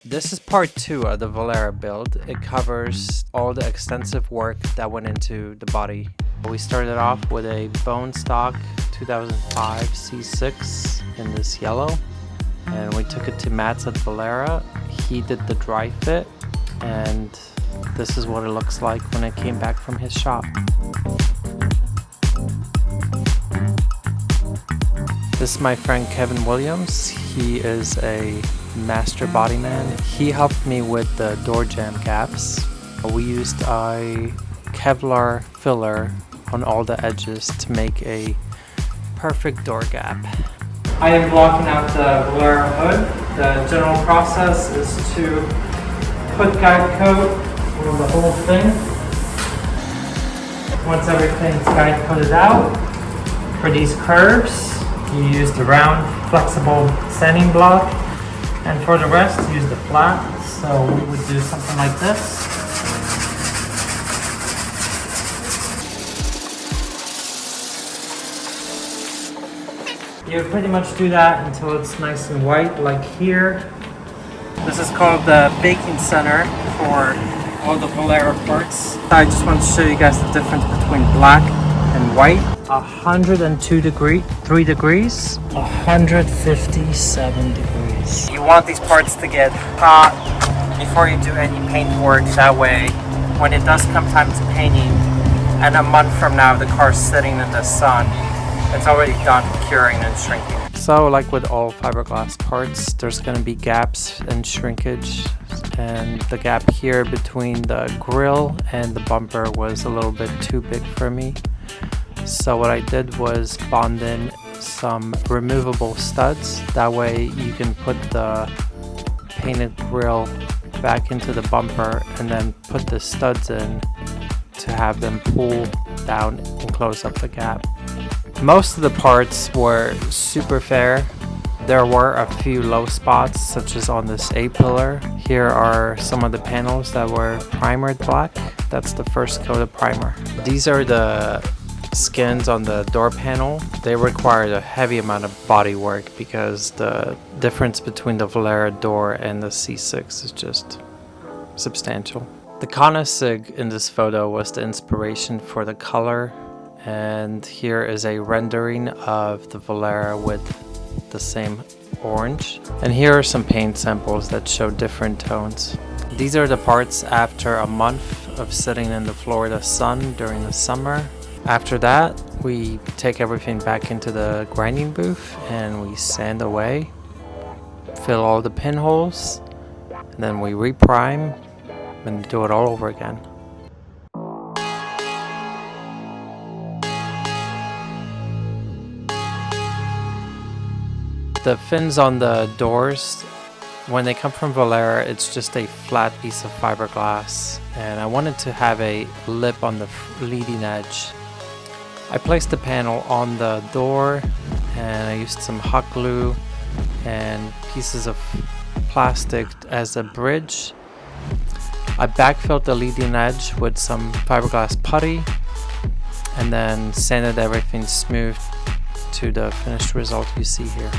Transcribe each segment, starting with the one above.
This is part 2 of the Valarra build. It covers all the extensive work that went into the body. We started off with a bone stock 2005 C6 in this yellow, and we took it to Matt's at Valarra. He did the dry fit, and this is what it looks like when it came back from his shop. This is my friend Kevin Williams. He is a master bodyman. He helped me with the door jamb gaps. We used a Kevlar filler on all the edges to make a perfect door gap. I am blocking out the Valarra hood. The general process is to put guide coat over the whole thing. Once everything's guide coated out, for these curves, you use the round, flexible sanding block, and for the rest, use the flat. So we would do something like this. You pretty much do that until it's nice and white, like here. This is called the baking center for all the Valarra parts. I just want to show you guys the difference between black and white. 102 degrees, 3 degrees, 157 degrees. You want these parts to get hot before you do any paint work. That way, when it does come time to painting, and a month from now the car's sitting in the sun, it's already done curing and shrinking. So like with all fiberglass parts, there's going to be gaps and shrinkage, and the gap here between the grill and the bumper was a little bit too big for me. So what I did was bond in some removable studs. That way you can put the painted grill back into the bumper and then put the studs in to have them pull down and close up the gap. Most of the parts were super fair. There were a few low spots, such as on this A-pillar. Here are some of the panels that were primered black. That's the first coat of primer. These are the skins on the door panel. They required a heavy amount of body work because the difference between the Valarra door and the C6 is just substantial. The Koenigsegg in this photo was the inspiration for the color, and here is a rendering of the Valarra with the same orange. And here are some paint samples that show different tones. These are the parts after a month of sitting in the Florida sun during the summer. After that, we take everything back into the grinding booth and we sand away, fill all the pinholes, and then we reprime and do it all over again. The fins on the doors, when they come from Valarra, it's just a flat piece of fiberglass, and I wanted to have a lip on the leading edge. I placed the panel on the door, and I used some hot glue and pieces of plastic as a bridge. I backfilled the leading edge with some fiberglass putty and then sanded everything smooth to the finished result you see here.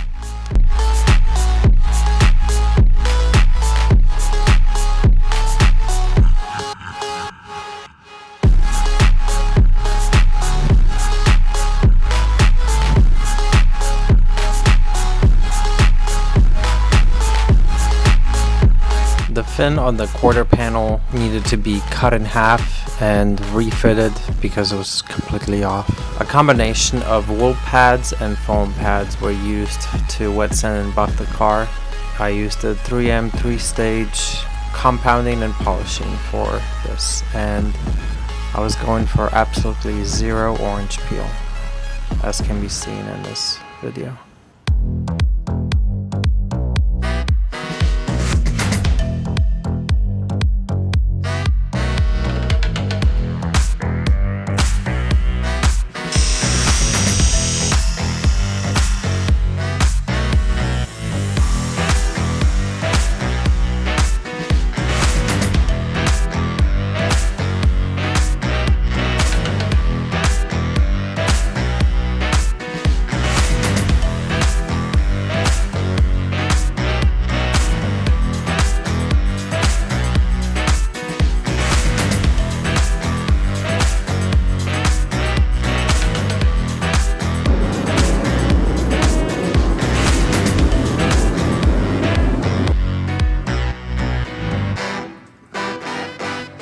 The fin on the quarter panel needed to be cut in half and refitted because it was completely off. A combination of wool pads and foam pads were used to wet sand and buff the car. I used a 3M 3-stage compounding and polishing for this, and I was going for absolutely zero orange peel, as can be seen in this video.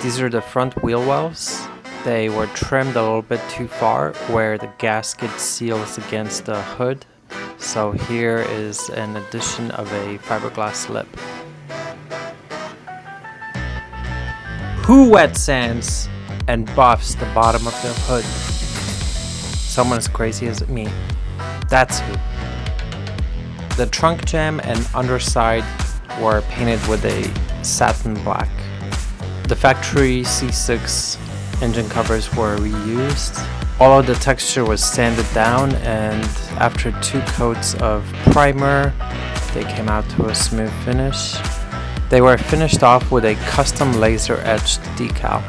These are the front wheel wells. They were trimmed a little bit too far where the gasket seals against the hood. So here is an addition of a fiberglass lip. Who wet sands and buffs the bottom of their hood? Someone as crazy as me. That's who. The trunk jamb and underside were painted with a satin black. The factory C6 engine covers were reused. All of the texture was sanded down, and after 2 coats of primer, they came out to a smooth finish. They were finished off with a custom laser etched decal.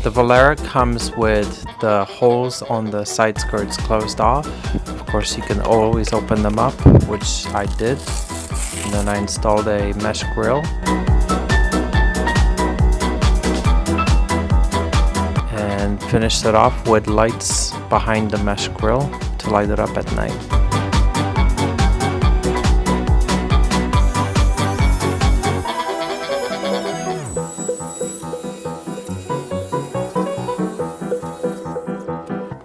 The Valarra comes with the holes on the side skirts closed off. Of course, you can always open them up, which I did. And then I installed a mesh grille. And finished it off with lights behind the mesh grille to light it up at night.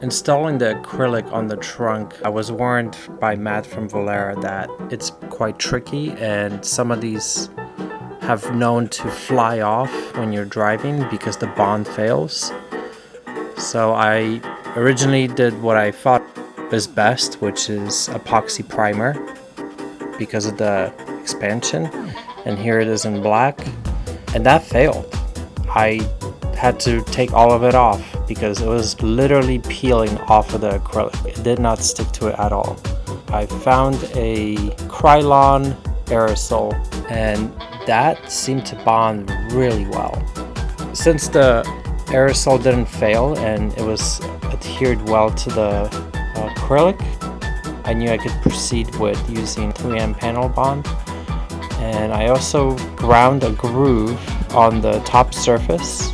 Installing the acrylic on the trunk, I was warned by Matt from Valarra that it's quite tricky, and some of these have known to fly off when you're driving because the bond fails. So I originally did what I thought is best, which is epoxy primer because of the expansion, and here it is in black, and that failed. I had to take all of it off because it was literally peeling off of the acrylic. It did not stick to it at all. I found a Acrylic aerosol, and that seemed to bond really well. Since the aerosol didn't fail and it was adhered well to the acrylic, I knew I could proceed with using 3M panel bond. And I also ground a groove on the top surface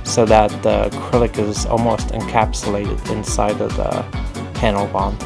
so that the acrylic is almost encapsulated inside of the panel bond.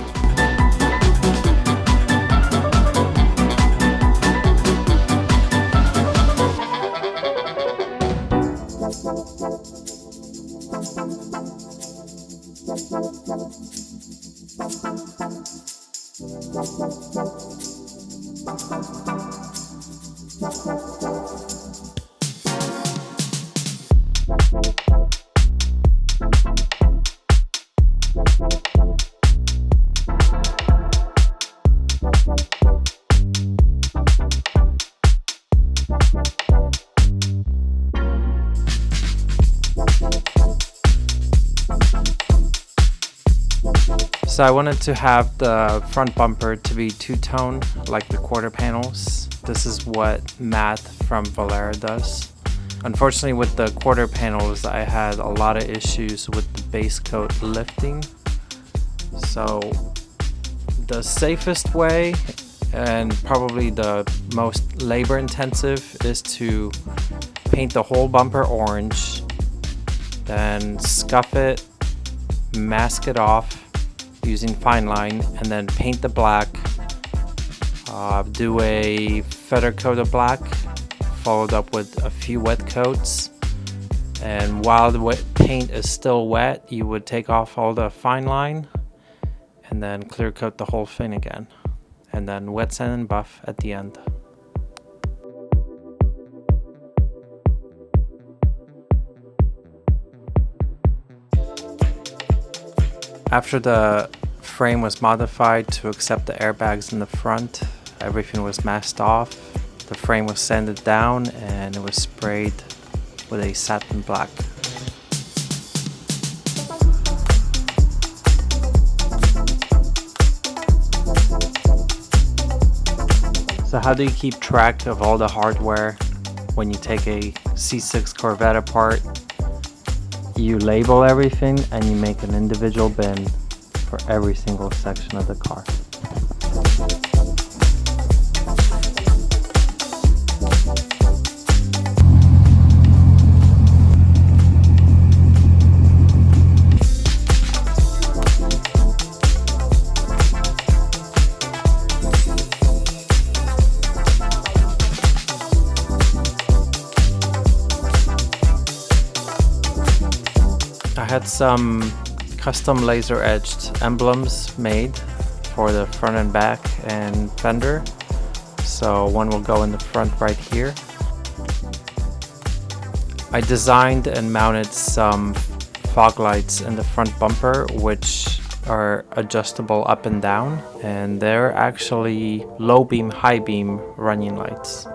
So I wanted to have the front bumper to be two-tone like the quarter panels. This is what Matt from Valarra does. Unfortunately, with the quarter panels, I had a lot of issues with the base coat lifting. So the safest way and probably the most labor intensive is to paint the whole bumper orange, then scuff it, mask it off using fine line, and then paint the black, do a feather coat of black followed up with a few wet coats, and while the wet paint is still wet, you would take off all the fine line and then clear coat the whole thing again, and then wet sand and buff at the end. After the frame was modified to accept the airbags in the front, everything was masked off, the frame was sanded down, and it was sprayed with a satin black. So how do you keep track of all the hardware when you take a C6 Corvette apart? You label everything and you make an individual bin for every single section of the car. I had some custom laser etched emblems made for the front and back and fender. So one will go in the front right here. I designed and mounted some fog lights in the front bumper, which are adjustable up and down, and they're actually low beam, high beam running lights.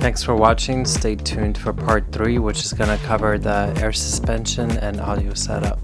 Thanks for watching. Stay tuned for part 3, which is going to cover the air suspension and audio setup.